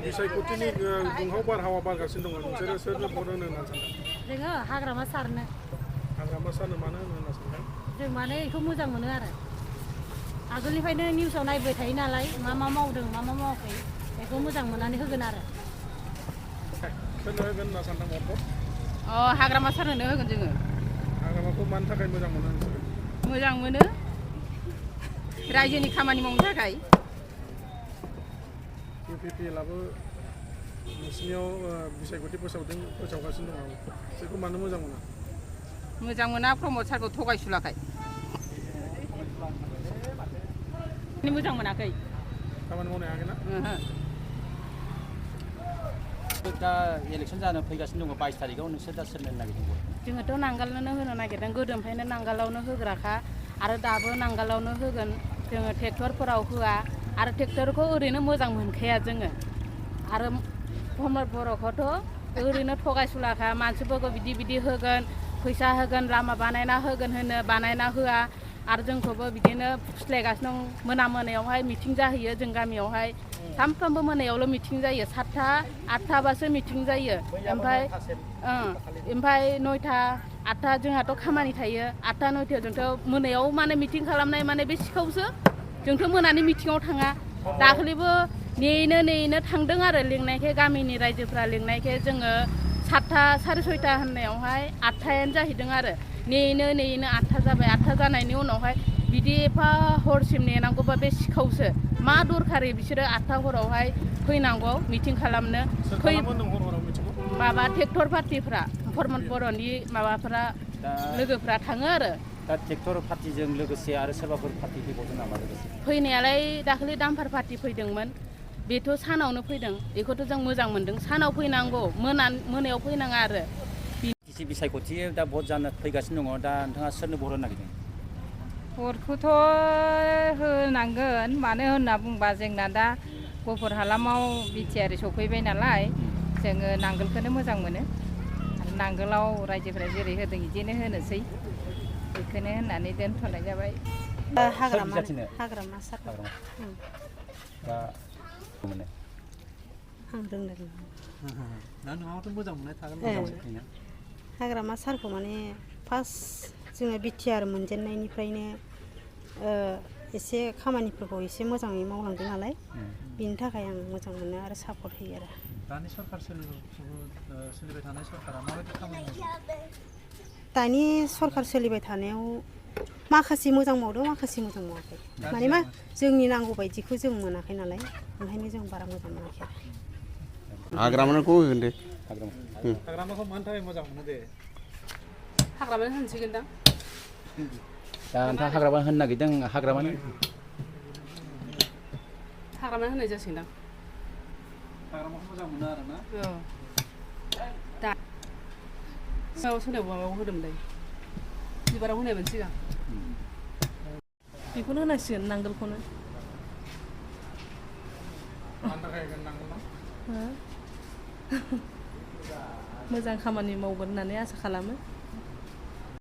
बिसायख'थिनि दुंहाव बारहावा बारगासिनो दङ नोंसोरो सोरनो भट होनो होनना सानदों? जोङो हाग्रामा सारनो। हाग्रामा सारनो मानो होनो होनना सानदों? जों माने बेखौ मोजां मोनो आरो आगोलनिफ्रायनो निउसाव नायबाय थायो नालाय मा मा मावदों मा मा मावाखै बेखौ मोजां मोननानै होगोन आरो। सोरनो होगोन होनना सानदों भटखौ? हाग्रामा सारनो होगोन जोङो। हाग्रामाखौ मानि थाखाय मोजां मोनो नोंसोरो? मोजां मोनो रायजोनि खामानि मावनो थाखाय। UPPLआबो नोंसिनियाव बिसायख'थि फोसावगासिनो दङ बेखौ मानो मोजां मोना? मोजां मोना प्रमद सारखौ थगायसुलाखाय। मोजां मोनाखै। खामानि मावनो हायाखैना? दा इलेक्सन जानो फैगासिनो दङ 22 तारिखआव नोंसोर दा सोरनो होनो नागिरदों? जोङोथ' नांगालनो होनो नागिरदों गोदोनिफ्रायनो नांगालावनो होग्राखा आरो दाबो नांगालावनो होगोन जोङो ट्रेक्टरफोराव होआ आरो ट्रेक्टरखौ ओरैनो मोजां मोनखाया जोङो आरो प्रमद बर'खौथ' ओरैनो थगायसुलाखा मानसिफोरखौ बिदि होगोन फैसा होगोन लामा बानायना होगोन होनो बानायना होआ आरो जोंखौबो बिदिनो फुस्लायगासिनो दं मोनायावहाय मिटिं जाहैयो जों गामियावहाय सानफ्रोमबो मोनायावल' मिटिं जायो 7टा 8टाबासो मिटिं जायो ओमफ्राय 9टा 8टा जोंहाथ' खामानि थायो 8टा 9टायाव जोंथ' मोनायाव माने मिटिं खालामनाय माने बे सिखावसो जोंथ' मोनानि मिटिङाव थाङा दाखालिबो नेयैनो थांदों आरो लिंनायखाय गामिनि रायजोफ्रा लिंनायखाय जोङो 7टा 6:30 होननायावहाय 8टायानो जाहैदों आरो नेयैनो 8टा जाबाय 8टा जानायनि उनावहाय बिदि एफा हरसिम नेनांगौबा बे सिखावसो मा दरखारै बिसोरो 8टा हरावहाय फैनांगौ मिटिं खालामनो माबा ट्रेक्टर पार्टिफ्रा प्रमद बर'नि माबाफ्रा लोगोफ्रा थाङो आरो दा ट्रेक्टर पार्टिजों लोगोसे आरो सोरबाफोर पार्टि फैबावदों नामा लोगोसे? फैनायालाय दाखालि दाम्पार पार्टि फैदोंमोन बेथ' सानावनो फैदों बेखौथ' जों मोजां मोनदों सानाव फैनांगौ मोनायाव फैनाङा आरो बिसायख'थि दा भट जानो फैगासिनो दङ दा नोंथाङा सोरनो भट होनो नागिरदों? भटखौथ' होनांगोन मानो होनना बुंबा जोंना दा गफुर हालामाव बिटिआर सफैबाय नालाय जोङो नांगोलखौनो मोजां मोनो आरो नांगोलाव रायजोफोरा जेरै होदों बिदिनो होनोसै बेखौनो होननानै दोनथ'नाय जाबाय। हाग्रामा सार दा मोनो आं रोंदों दा नोंहाबोथ' मोजां मोननाय थागोन हाग्रामा सारखौ माने फार्स्ट जोङो बिटिआर मोनजेननायनिफ्रायनो एसे खामानिफोरखौ एसे मोजाङै मावलांदों नालाय बिनि थाखाय आं मोजां मोनो आरो सापर्ट होयो आरो। दानि सरकार सोलिबाय थानाय सरकारा माबायदि खामानि मावदों? दानि सरकार सोलिबाय थानायाव माखासे मोजां मावदों माखासे मोजां मावाखै माने मा जोंनि नांगौ बायदिखौ जों मोनाखै नालाय ओंखायनो जों बारा मोजां मोनाखै आरो। हाग्रामाखौ होगोन दे। हाग्रामाखौ मानि थाखाय मोजां मोनो दे? हाग्रामानो होनसिगोन दां। दा नोंथाङा हाग्रामा होनो नागिरदों हाग्रामानि होनाय जासिगोन दां। हाग्रामाखौ मोजां मोनो आरो ना? दा सोरनाव माबायाव होदोंमोनलाय बिबाराव होनायमोन सिगां बेखौनो होनांसिगोन नांगोलखौनो। मानि थाखाय होगोन नांगोलखौ? मोजां खामानि मावगोन होननानै आसा खालामो।